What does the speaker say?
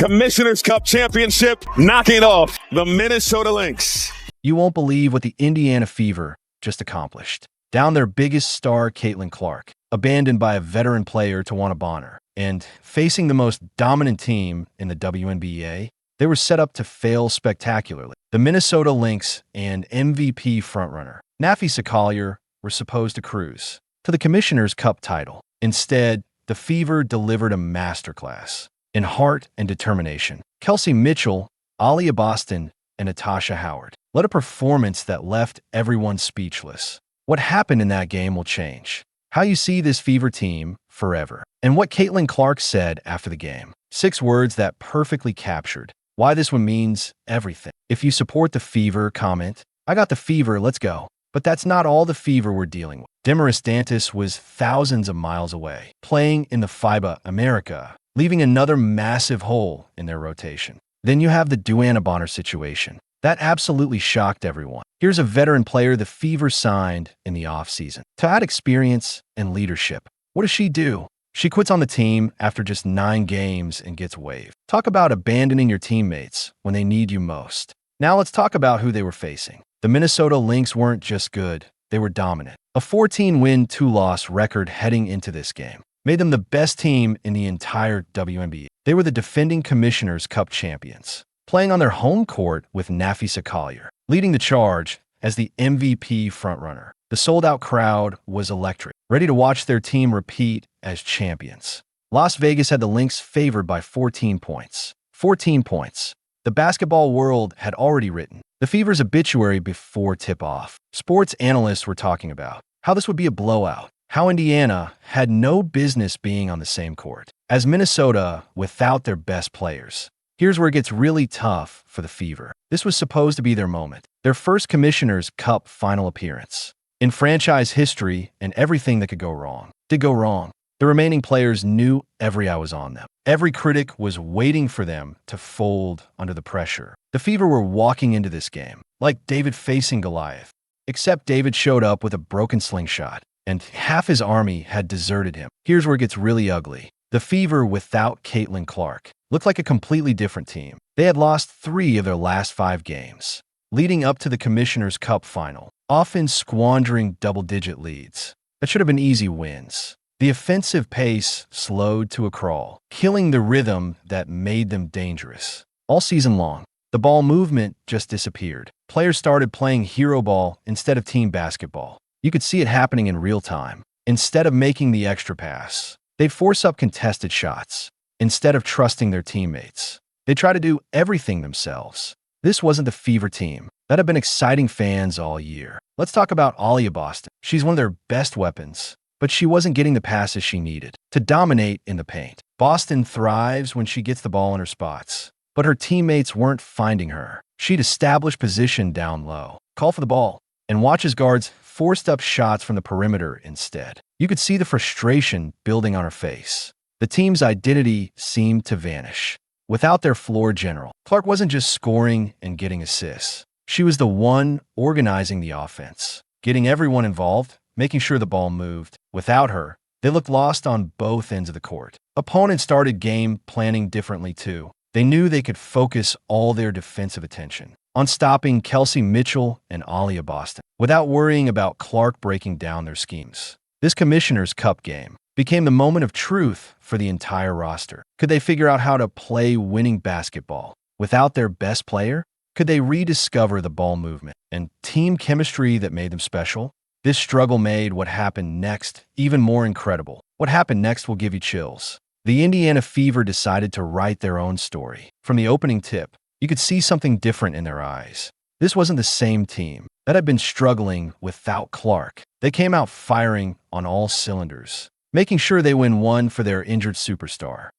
Commissioner's Cup Championship, knocking off the Minnesota Lynx. You won't believe what the Indiana Fever just accomplished. Down their biggest star, Caitlin Clark, abandoned by a veteran player to want a Bonner, and facing the most dominant team in the WNBA, they were set up to fail spectacularly. The Minnesota Lynx and MVP frontrunner, Nafisa Collier, were supposed to cruise to the Commissioner's Cup title. Instead, the Fever delivered a masterclass in heart and determination. Kelsey Mitchell, Aaliyah Boston, and Natasha Howard led a performance that left everyone speechless. What happened in that game will change how you see this Fever team forever. And what Caitlin Clark said after the game. 6 words that perfectly captured why this one means everything. If you support the Fever, comment, "I got the Fever, let's go." But that's not all the Fever we're dealing with. Demaris Dantas was thousands of miles away, playing in the FIBA America, leaving another massive hole in their rotation. Then you have the Duana Bonner situation. That absolutely shocked everyone. Here's a veteran player the Fever signed in the offseason to add experience and leadership. What does she do? She quits on the team after just 9 games and gets waived. Talk about abandoning your teammates when they need you most. Now let's talk about who they were facing. The Minnesota Lynx weren't just good, they were dominant. A 14-win, 2-loss record heading into this game made them the best team in the entire WNBA. They were the defending Commissioner's Cup champions, playing on their home court with Nafisa Collier leading the charge as the MVP frontrunner. The sold-out crowd was electric, ready to watch their team repeat as champions. Las Vegas had the Lynx favored by 14 points. 14 points. The basketball world had already written the Fever's obituary before tip-off. Sports analysts were talking about how this would be a blowout, how Indiana had no business being on the same court as Minnesota without their best players. Here's where it gets really tough for the Fever. This was supposed to be their moment, their first Commissioner's Cup final appearance in franchise history, and everything that could go wrong did go wrong. The remaining players knew every eye was on them. Every critic was waiting for them to fold under the pressure. The Fever were walking into this game like David facing Goliath, except David showed up with a broken slingshot, and half his army had deserted him. Here's where it gets really ugly. The Fever without Caitlin Clark looked like a completely different team. They had lost 3 of their last 5 games, leading up to the Commissioner's Cup final, often squandering double-digit leads that should have been easy wins. The offensive pace slowed to a crawl, killing the rhythm that made them dangerous. All season long, the ball movement just disappeared. Players started playing hero ball instead of team basketball. You could see it happening in real time. Instead of making the extra pass, they'd force up contested shots. Instead of trusting their teammates, they try to do everything themselves. This wasn't the Fever team that had been exciting fans all year. Let's talk about Aaliyah Boston. She's one of their best weapons, but she wasn't getting the passes she needed to dominate in the paint. Boston thrives when she gets the ball in her spots, but her teammates weren't finding her. She'd establish position down low, call for the ball, and watch as guards forced up shots from the perimeter instead. You could see the frustration building on her face. The team's identity seemed to vanish. Without their floor general, Clark wasn't just scoring and getting assists. She was the one organizing the offense, getting everyone involved, making sure the ball moved. Without her, they looked lost on both ends of the court. Opponents started game planning differently too. They knew they could focus all their defensive attention on stopping Kelsey Mitchell and Aaliyah Boston without worrying about Clark breaking down their schemes. This Commissioner's Cup game became the moment of truth for the entire roster. Could they figure out how to play winning basketball without their best player? Could they rediscover the ball movement and team chemistry that made them special? This struggle made what happened next even more incredible. What happened next will give you chills. The Indiana Fever decided to write their own story. From the opening tip, you could see something different in their eyes. This wasn't the same team that had been struggling without Clark. They came out firing on all cylinders, making sure they win one for their injured superstar.